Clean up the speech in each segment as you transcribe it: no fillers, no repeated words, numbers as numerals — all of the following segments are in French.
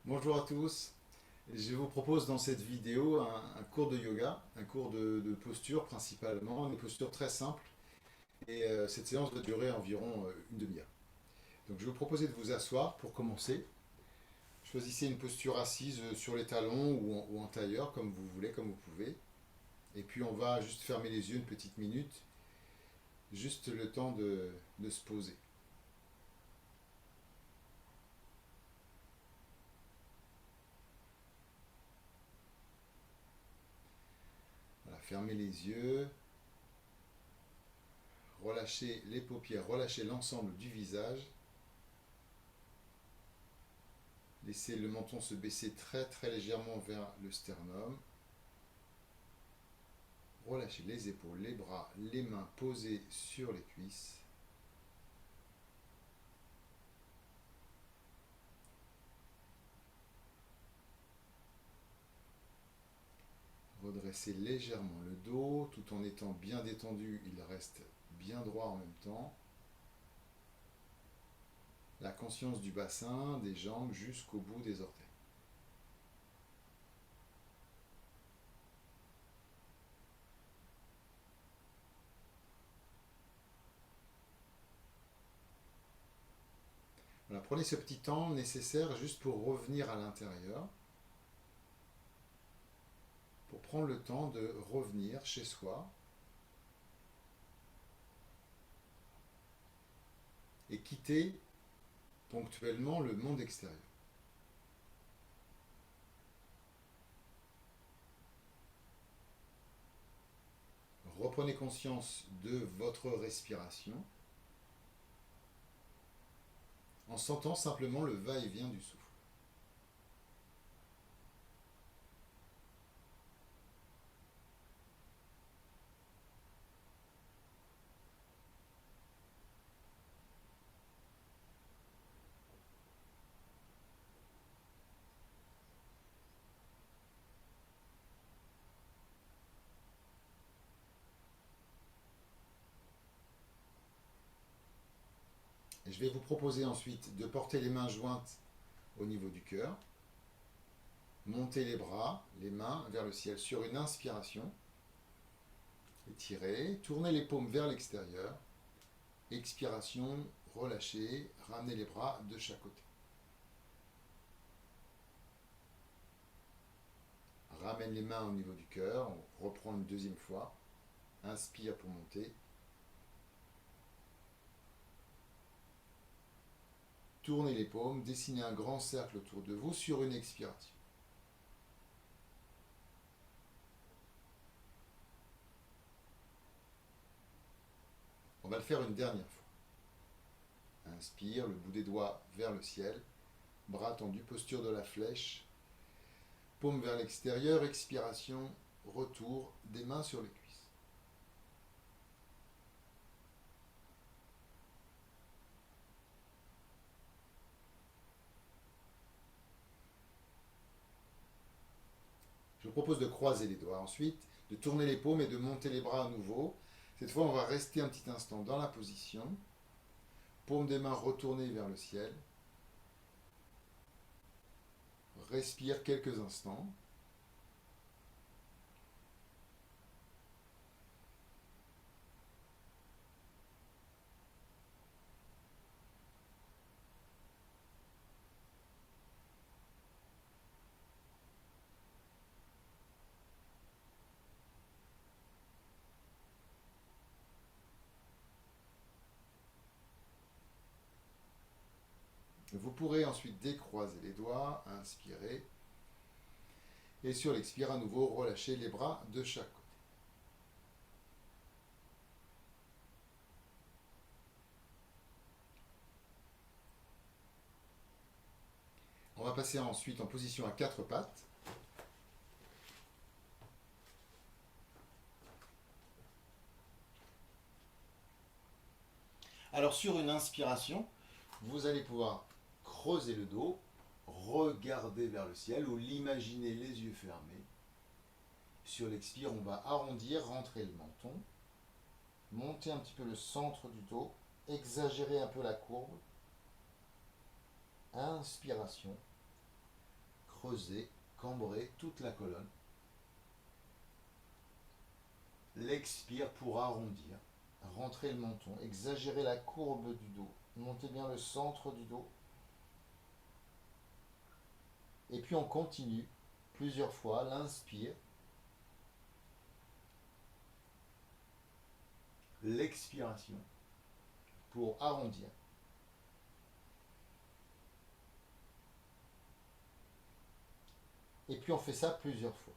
Bonjour à tous. Je vous propose dans cette vidéo un cours de yoga, un cours de posture principalement, des postures très simples. Et cette séance va durer environ une demi-heure. Donc je vais vous proposer de vous asseoir pour commencer. Choisissez une posture assise sur les talons ou en tailleur, comme vous voulez, comme vous pouvez. Et puis on va juste fermer les yeux une petite minute, juste le temps de se poser. Voilà, fermez les yeux, relâchez les paupières, relâchez l'ensemble du visage. Laissez le menton se baisser très très légèrement vers le sternum. Relâchez les épaules, les bras, les mains posées sur les cuisses. Redressez légèrement le dos tout en étant bien détendu, il reste bien droit en même temps. La conscience du bassin, des jambes jusqu'au bout des orteils. Voilà, prenez ce petit temps nécessaire juste pour revenir à l'intérieur, pour prendre le temps de revenir chez soi et quitter ponctuellement le monde extérieur. Reprenez conscience de votre respiration en sentant simplement le va-et-vient du souffle. Et je vais vous proposer ensuite de porter les mains jointes au niveau du cœur, monter les bras, les mains vers le ciel sur une inspiration, étirez, tournez les paumes vers l'extérieur, expiration, relâchez, ramenez les bras de chaque côté. Ramène les mains au niveau du cœur, on reprend une deuxième fois, inspire pour monter, tournez les paumes, dessinez un grand cercle autour de vous sur une expiration. On va le faire une dernière fois. Inspire, le bout des doigts vers le ciel, bras tendus, posture de la flèche, paume vers l'extérieur, expiration, retour des mains sur les cuisses. Je vous propose de croiser les doigts ensuite, de tourner les paumes et de monter les bras à nouveau. Cette fois, on va rester un petit instant dans la position. Paume des mains retournées vers le ciel. Respire quelques instants. Vous pourrez ensuite décroiser les doigts, inspirer. Et sur l'expire, à nouveau, relâchez les bras de chaque côté. On va passer ensuite en position à quatre pattes. Alors sur une inspiration, vous allez pouvoir creuser le dos, regarder vers le ciel ou l'imaginer les yeux fermés. Sur l'expire, on va arrondir, rentrer le menton, monter un petit peu le centre du dos, exagérer un peu la courbe. Inspiration. creuser, cambrer toute la colonne. L'expire pour arrondir, rentrer le menton, exagérer la courbe du dos, monter bien le centre du dos. Et puis on continue plusieurs fois, l'inspire, l'expiration pour arrondir. Et puis on fait ça plusieurs fois.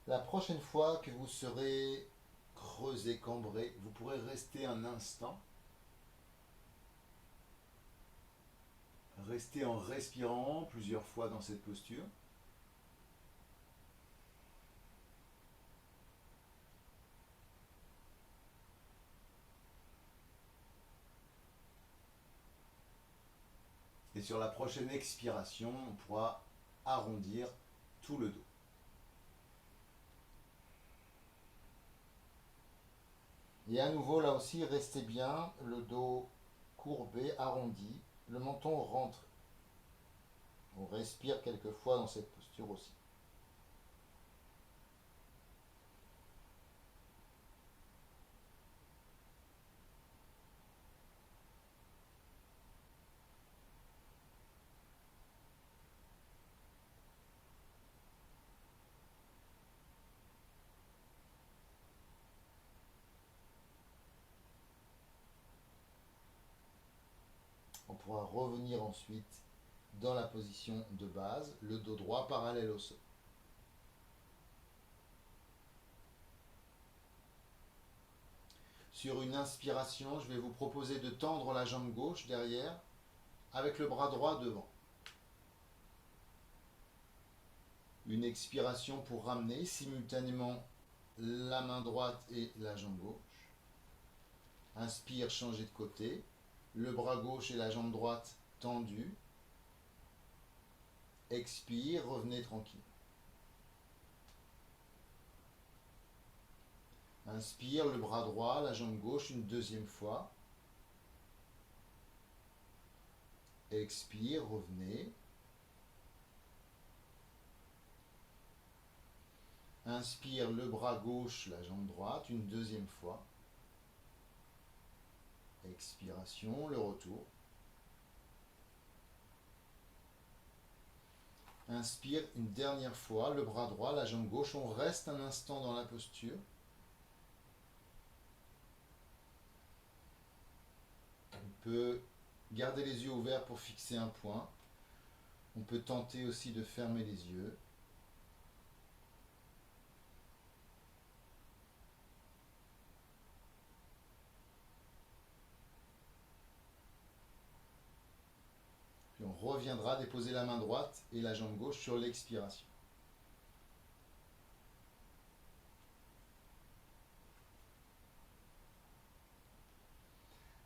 La prochaine fois que vous serez creusé, cambré, vous pourrez rester un instant, rester en respirant plusieurs fois dans cette posture. Et sur la prochaine expiration, on pourra arrondir tout le dos. Et à nouveau, là aussi, restez bien, le dos courbé, arrondi, le menton rentre. On respire quelques fois dans cette posture aussi. On pourra revenir ensuite dans la position de base, le dos droit parallèle au sol. Sur une inspiration, je vais vous proposer de tendre la jambe gauche derrière avec le bras droit devant. Une expiration pour ramener simultanément la main droite et la jambe gauche. Inspire, changez de côté. Le bras gauche et la jambe droite tendus. Expire, revenez tranquille. Inspire, le bras droit, la jambe gauche une deuxième fois. Expire, revenez. Inspire, le bras gauche, la jambe droite une deuxième fois. Expiration, le retour. Inspire une dernière fois, le bras droit, la jambe gauche. On reste un instant dans la posture. On peut garder les yeux ouverts pour fixer un point. On peut tenter aussi de fermer les yeux. Puis on reviendra déposer la main droite et la jambe gauche sur l'expiration.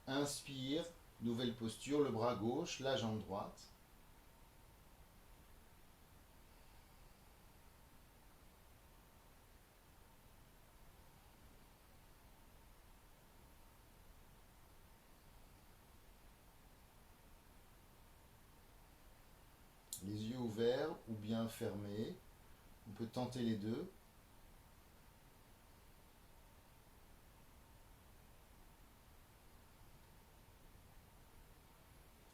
Inspire, nouvelle posture, le bras gauche, la jambe droite. Les yeux ouverts ou bien fermés. On peut tenter les deux.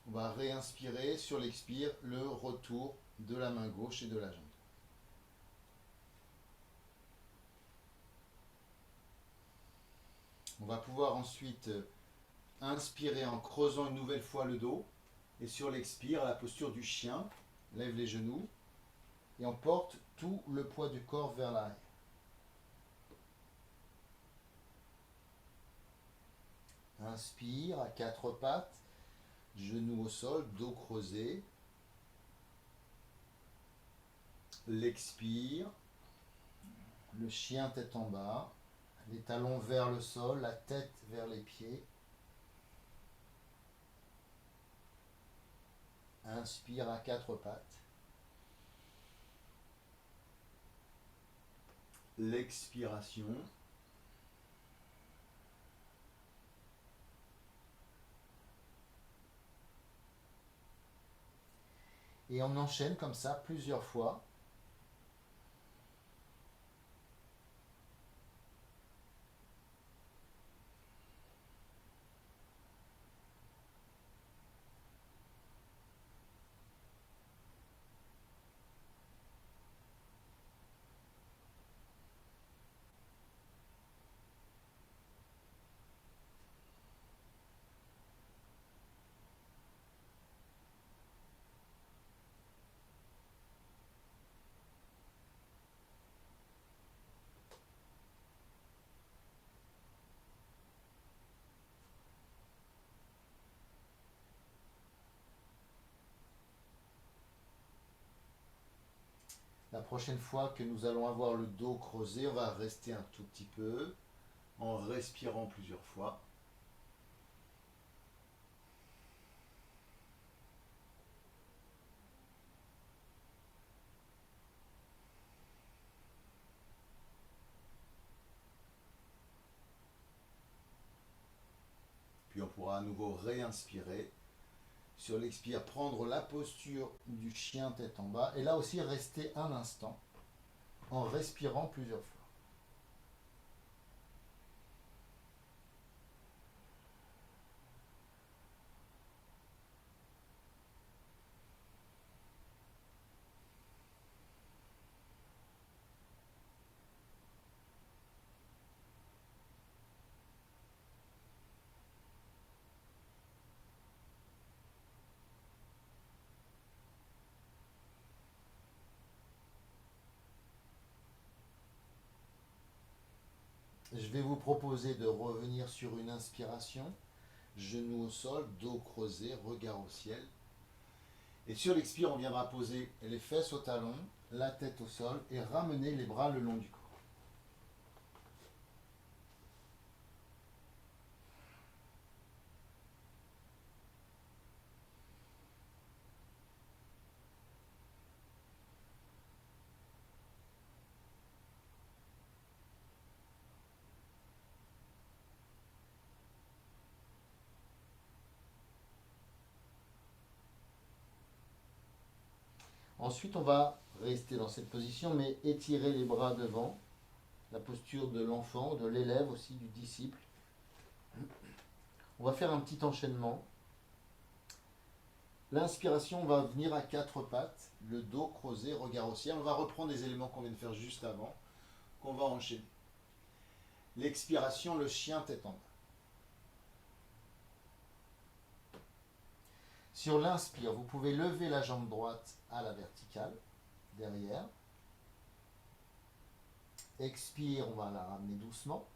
On va réinspirer sur l'expire le retour de la main gauche et de la jambe. On va pouvoir ensuite inspirer en creusant une nouvelle fois le dos. Et sur l'expire, la posture du chien, lève les genoux. Et on porte tout le poids du corps vers l'arrière. Inspire à quatre pattes, genoux au sol, dos creusé. L'expire, le chien tête en bas, les talons vers le sol, la tête vers les pieds. Inspire à quatre pattes. L'expiration. Et on enchaîne comme ça plusieurs fois. La prochaine fois que nous allons avoir le dos creusé, on va rester un tout petit peu en respirant plusieurs fois. Puis on pourra à nouveau réinspirer. Sur l'expire, prendre la posture du chien tête en bas. Et là aussi, rester un instant en respirant plusieurs fois. Je vais vous proposer de revenir sur une inspiration, genoux au sol, dos creusé, regard au ciel. Et sur l'expire, on viendra poser les fesses au talon, la tête au sol et ramener les bras le long du corps. Ensuite, on va rester dans cette position, mais étirer les bras devant, la posture de l'enfant, de l'élève aussi, du disciple. On va faire un petit enchaînement. L'inspiration va venir à quatre pattes, le dos creusé, regard au ciel. On va reprendre les éléments qu'on vient de faire juste avant, qu'on va enchaîner. L'expiration, le chien tête en bas. Sur l'inspire, vous pouvez lever la jambe droite à la verticale, derrière. Expire, on va la ramener doucement.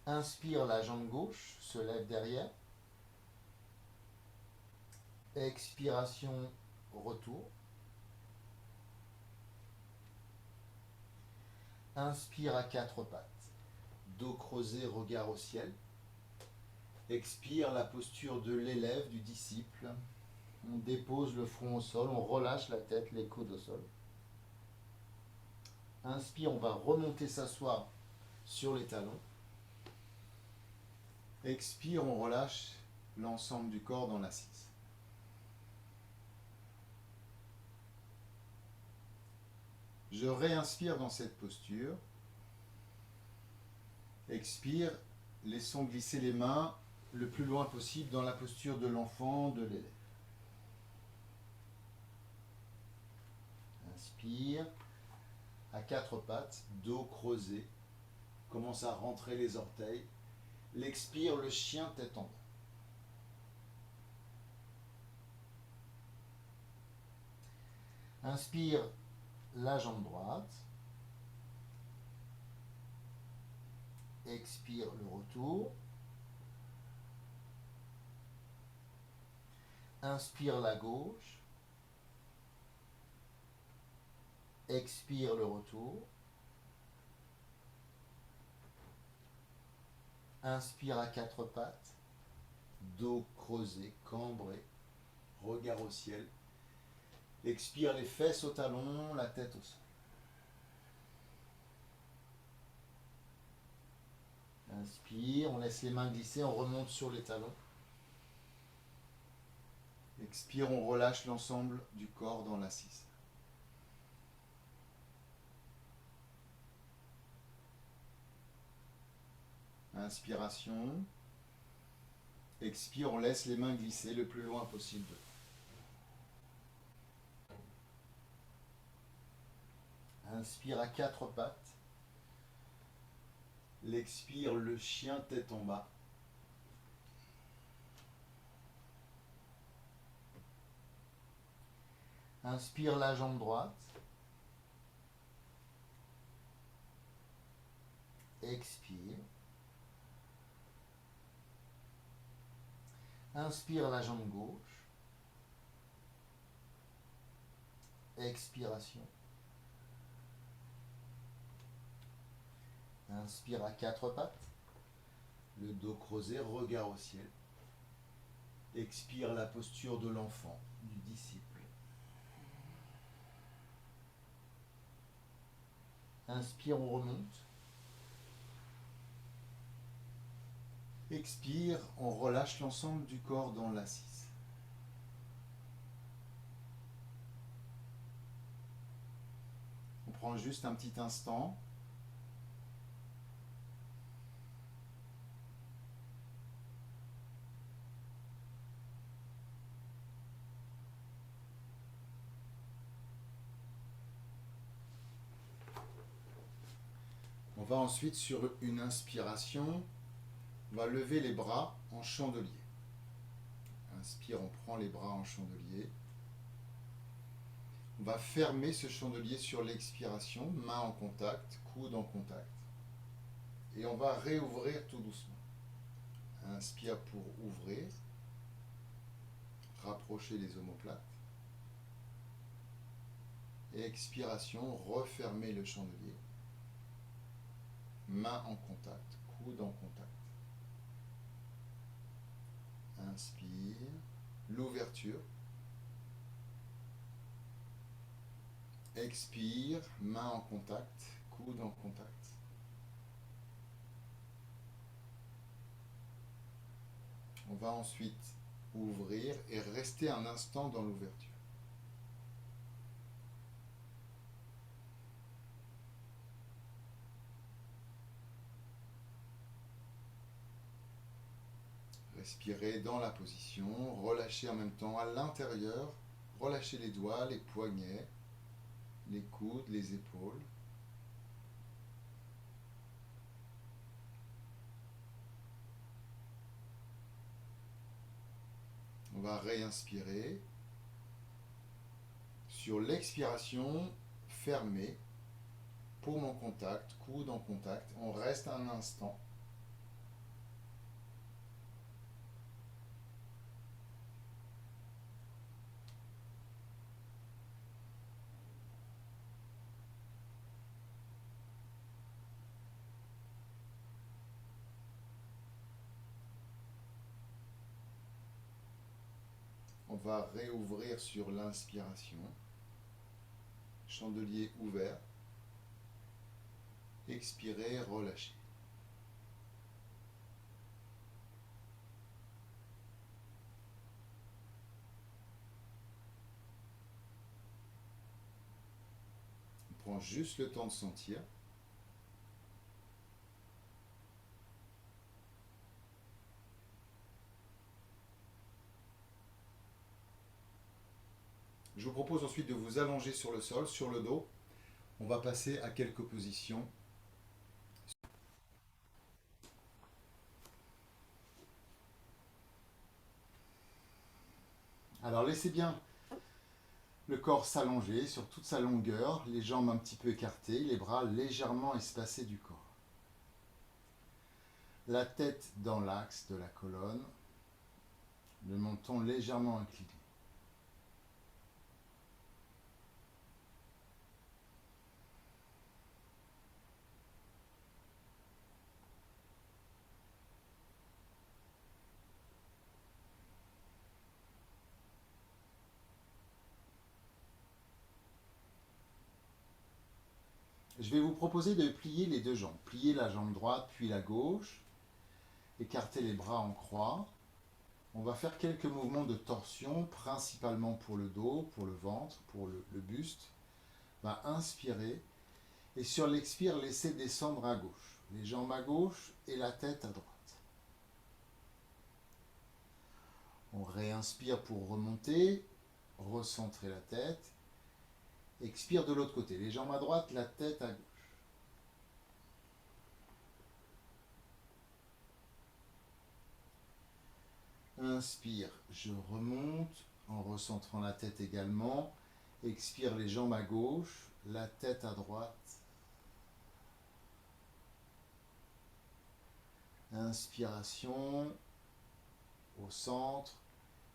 Inspire, la jambe gauche se lève derrière. Expiration, retour. Inspire à quatre pattes. Dos creusé, regard au ciel. Expire, la posture de l'élève, du disciple. On dépose le front au sol, on relâche la tête, les coudes au sol. Inspire, on va remonter s'asseoir sur les talons. Expire, on relâche l'ensemble du corps dans l'assise. Je réinspire dans cette posture. Expire, laissons glisser les mains le plus loin possible dans la posture de l'enfant, de l'élève. Inspire, à quatre pattes, dos creusé. Commence à rentrer les orteils. L'expire, le chien tête en bas. Inspire la jambe droite. Expire le retour. Inspire la gauche. Expire le retour. Inspire à quatre pattes. Dos creusé, cambré. Regard au ciel. Expire les fesses au talon, la tête au sol. Inspire, on laisse les mains glisser, on remonte sur les talons. Expire, on relâche l'ensemble du corps dans l'assise. Inspiration. Expire, on laisse les mains glisser le plus loin possible. Inspire à quatre pattes. L'expire, le chien tête en bas. Inspire la jambe droite. Expire. Inspire la jambe gauche. Expiration. Inspire à quatre pattes. Le dos creusé, regard au ciel. Expire la posture de l'enfant, du disciple. Inspire, on remonte. Expire, on relâche l'ensemble du corps dans l'assise. On prend juste un petit instant. On va ensuite sur une inspiration. On va lever les bras en chandelier. Inspire, on prend les bras en chandelier. On va fermer ce chandelier sur l'expiration, main en contact, coude en contact. Et on va réouvrir tout doucement. Inspire pour ouvrir. Rapprocher les omoplates. Et expiration, refermer le chandelier. Main en contact, coude en contact. Inspire, l'ouverture. Expire, main en contact, coude en contact. On va ensuite ouvrir et rester un instant dans l'ouverture. Respirez dans la position, relâchez en même temps à l'intérieur, relâchez les doigts, les poignets, les coudes, les épaules. On va réinspirer. Sur l'expiration, fermez, paume en contact, coude en contact. On reste un instant. On va réouvrir sur l'inspiration. Chandelier ouvert. Expirez, relâchez. On prend juste le temps de sentir. Je vous propose ensuite de vous allonger sur le sol, sur le dos. On va passer à quelques positions. Alors laissez bien Le corps s'allonger sur toute sa longueur, les jambes un petit peu écartées, les bras légèrement espacés du corps. La tête dans l'axe de la colonne, le menton légèrement incliné. Je vais vous proposer de plier les deux jambes. Plier la jambe droite puis la gauche. Écarter les bras en croix. On va faire quelques mouvements de torsion, principalement pour le dos, pour le ventre, pour le buste. On va inspirer et sur l'expire, laisser descendre à gauche. Les jambes à gauche et la tête à droite. On réinspire pour remonter, recentrer la tête. Expire de l'autre côté. Les jambes à droite, la tête à gauche. Inspire, je remonte en recentrant la tête également. Expire les jambes à gauche, la tête à droite. Inspiration au centre.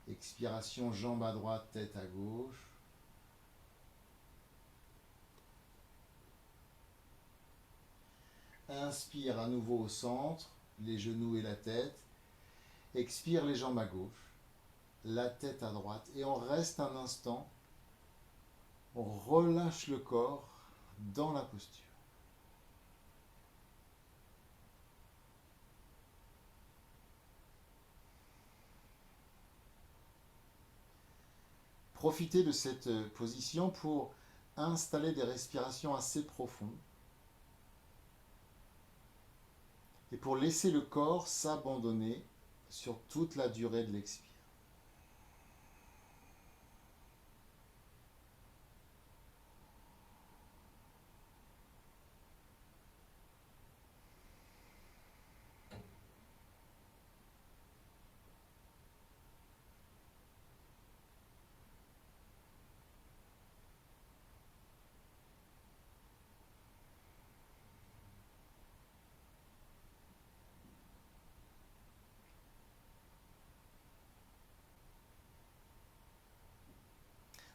Expiration, jambes à droite, tête à gauche. Inspire à nouveau au centre, les genoux et la tête. Expire les jambes à gauche, la tête à droite. Et on reste un instant. On relâche le corps dans la posture. Profitez de cette position pour installer des respirations assez profondes et pour laisser le corps s'abandonner sur toute la durée de l'expire.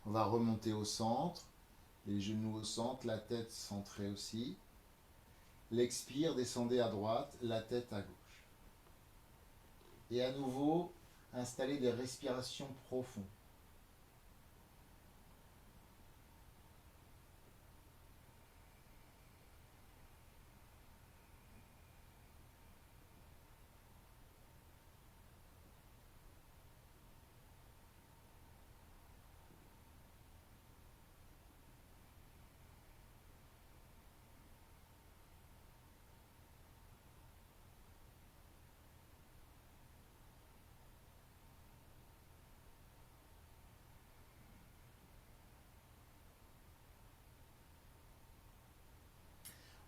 On va remonter au centre, les genoux au centre, la tête centrée aussi. L'expire, descendez à droite, la tête à gauche. Et à nouveau, installez des respirations profondes.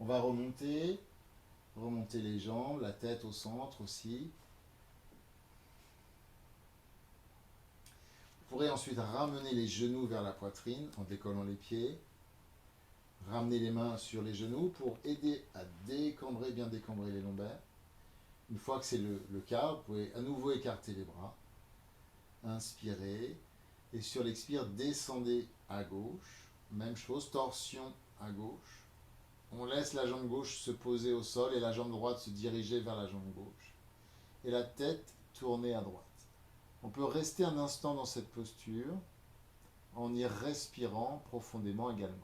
On va remonter les jambes, la tête au centre aussi. Vous pourrez ensuite ramener les genoux vers la poitrine en décollant les pieds. Ramener les mains sur les genoux pour aider à décambrer, bien décambrer les lombaires. Une fois que c'est le cas, vous pouvez à nouveau écarter les bras. Inspirez. Et sur l'expire, descendez à gauche. Même chose, torsion à gauche. On laisse la jambe gauche se poser au sol et la jambe droite se diriger vers la jambe gauche. Et la tête tournée à droite. On peut rester un instant dans cette posture en y respirant profondément également.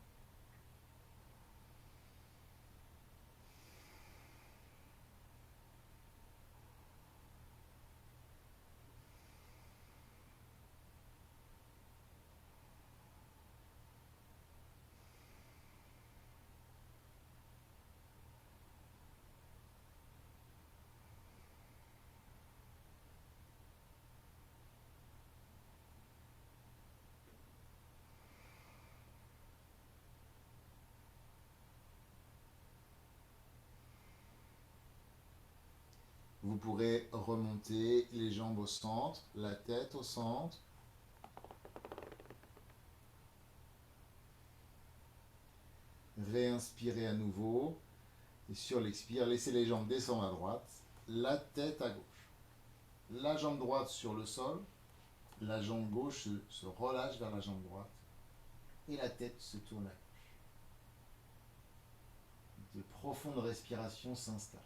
Vous pourrez remonter les jambes au centre, la tête au centre. Réinspirez à nouveau. Et sur l'expire, laissez les jambes descendre à droite, la tête à gauche. La jambe droite sur le sol, la jambe gauche se relâche vers la jambe droite et la tête se tourne à gauche. De profondes respirations s'installent.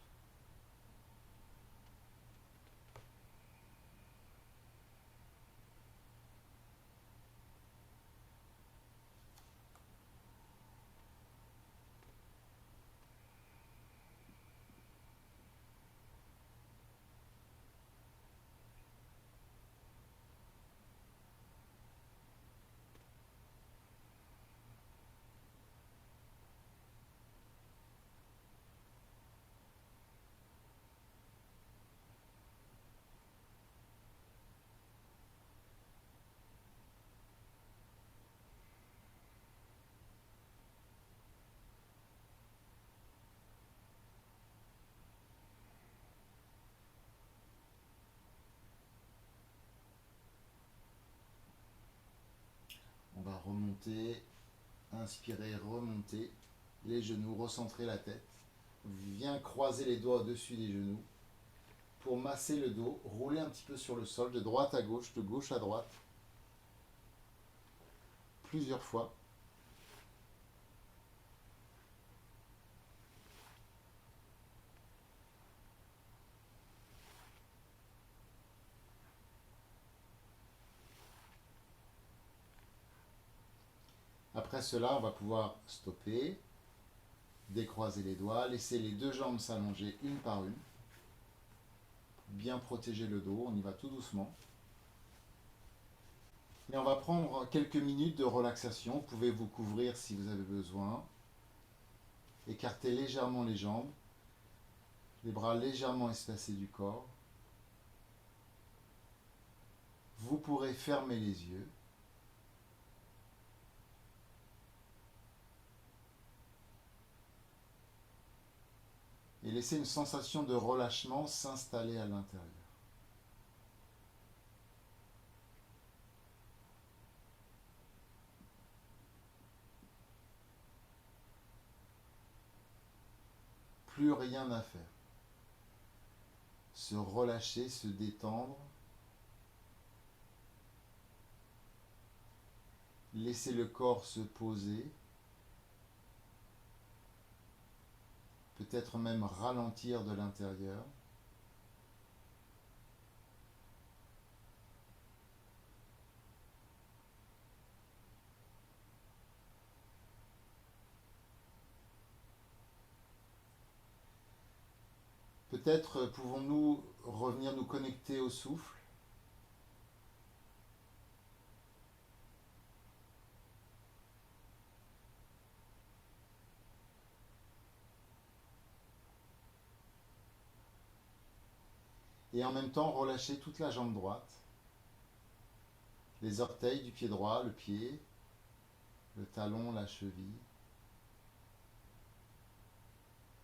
On va remonter, inspirer, remonter, les genoux, recentrer la tête. Viens croiser les doigts au-dessus des genoux pour masser le dos, rouler un petit peu sur le sol, de droite à gauche, de gauche à droite, plusieurs fois. Après cela, on va pouvoir stopper, décroiser les doigts, laisser les deux jambes s'allonger une par une. Bien protéger le dos, on y va tout doucement. Et on va prendre quelques minutes de relaxation. Vous pouvez vous couvrir si vous avez besoin. Écartez légèrement les jambes, les bras légèrement espacés du corps. Vous pourrez fermer les yeux. Et laisser une sensation de relâchement s'installer à l'intérieur. Plus rien à faire. Se relâcher, se détendre. Laisser le corps se poser. Peut-être même ralentir de l'intérieur. Peut-être pouvons-nous revenir nous connecter au souffle. Et en même temps relâcher toute la jambe droite. Les orteils du pied droit, le pied, le talon, la cheville.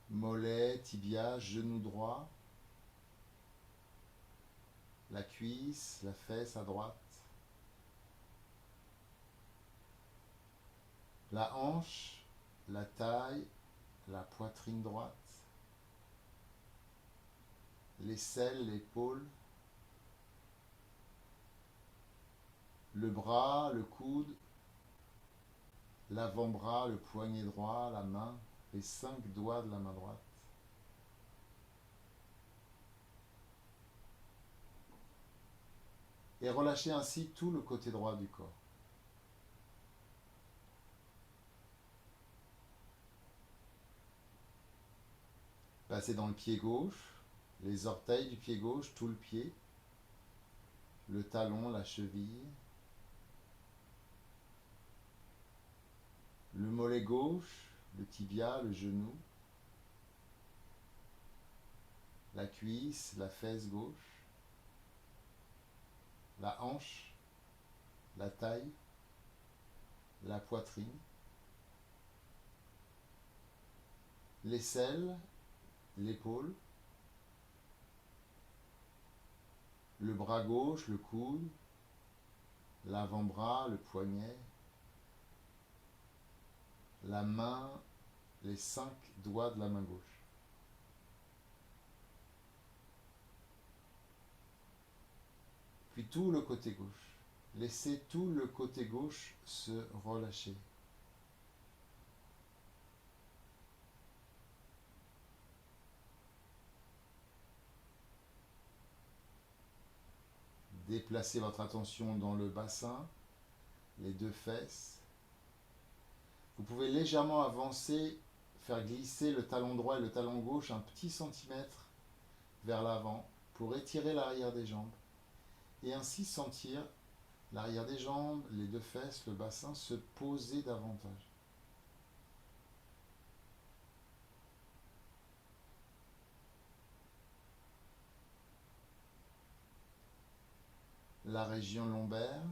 Mollet, tibia, genou droit. La cuisse, la fesse à droite. La hanche, la taille, la poitrine droite. L'aisselle, l'épaule. Le bras, le coude. L'avant-bras, le poignet droit, la main. Les 5 doigts de la main droite. Et relâchez ainsi tout le côté droit du corps. Passez dans le pied gauche, les orteils du pied gauche, tout le pied, le talon, la cheville, le mollet gauche, le tibia, le genou, la cuisse, la fesse gauche, la hanche, la taille, la poitrine, l'aisselle, l'épaule, le bras gauche, le coude, l'avant-bras, le poignet, la main, les 5 doigts de la main gauche. Puis tout le côté gauche. Laissez tout le côté gauche se relâcher. Déplacez votre attention dans le bassin, les 2 fesses. Vous pouvez légèrement avancer, faire glisser le talon droit et le talon gauche un petit centimètre vers l'avant pour étirer l'arrière des jambes et ainsi sentir l'arrière des jambes, les 2 fesses, le bassin se poser davantage. La région lombaire,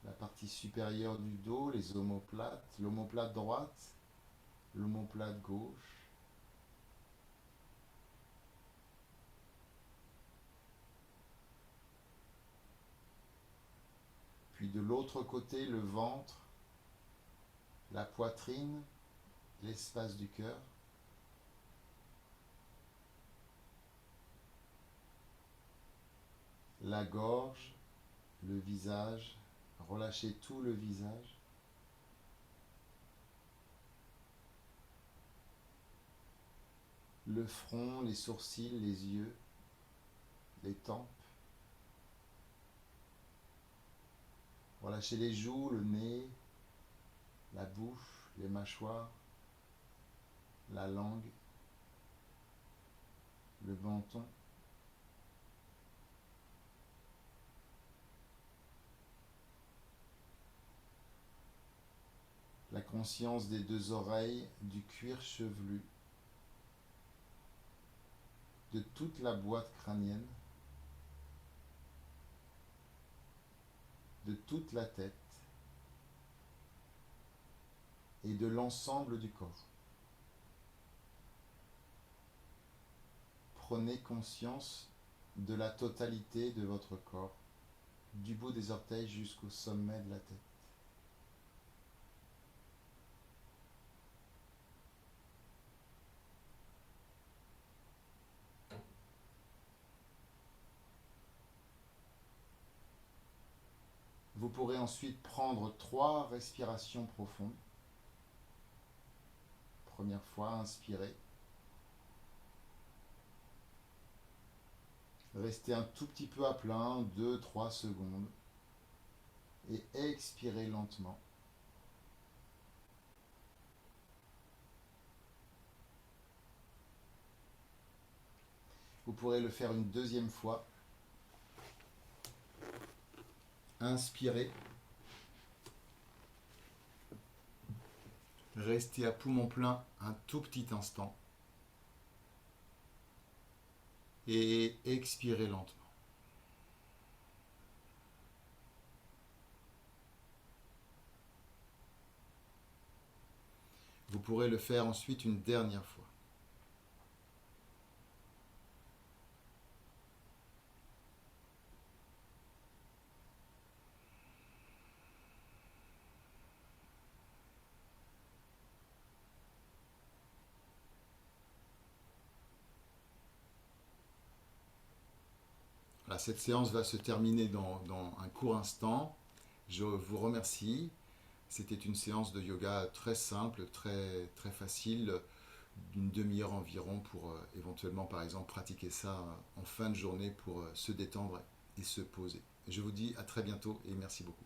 la partie supérieure du dos, les omoplates, l'omoplate droite, l'omoplate gauche. Puis de l'autre côté, le ventre, la poitrine, l'espace du cœur. La gorge, le visage, relâchez tout le visage. Le front, les sourcils, les yeux, les tempes. Relâchez les joues, le nez, la bouche, les mâchoires, la langue, le menton. La conscience des 2 oreilles, du cuir chevelu, de toute la boîte crânienne, de toute la tête et de l'ensemble du corps. Prenez conscience de la totalité de votre corps, du bout des orteils jusqu'au sommet de la tête. Vous pourrez ensuite prendre 3 respirations profondes. Première fois, inspirez. Restez un tout petit peu à plein, 2-3 secondes. Et expirez lentement. Vous pourrez le faire une 2e fois. Inspirez. Restez à poumon plein un tout petit instant. Et expirez lentement. Vous pourrez le faire ensuite une dernière fois. Voilà, cette séance va se terminer dans un court instant. Je vous remercie. C'était une séance de yoga très simple, très, très facile, d'une demi-heure environ pour éventuellement, par exemple, pratiquer ça en fin de journée pour se détendre et se poser. Je vous dis à très bientôt et merci beaucoup.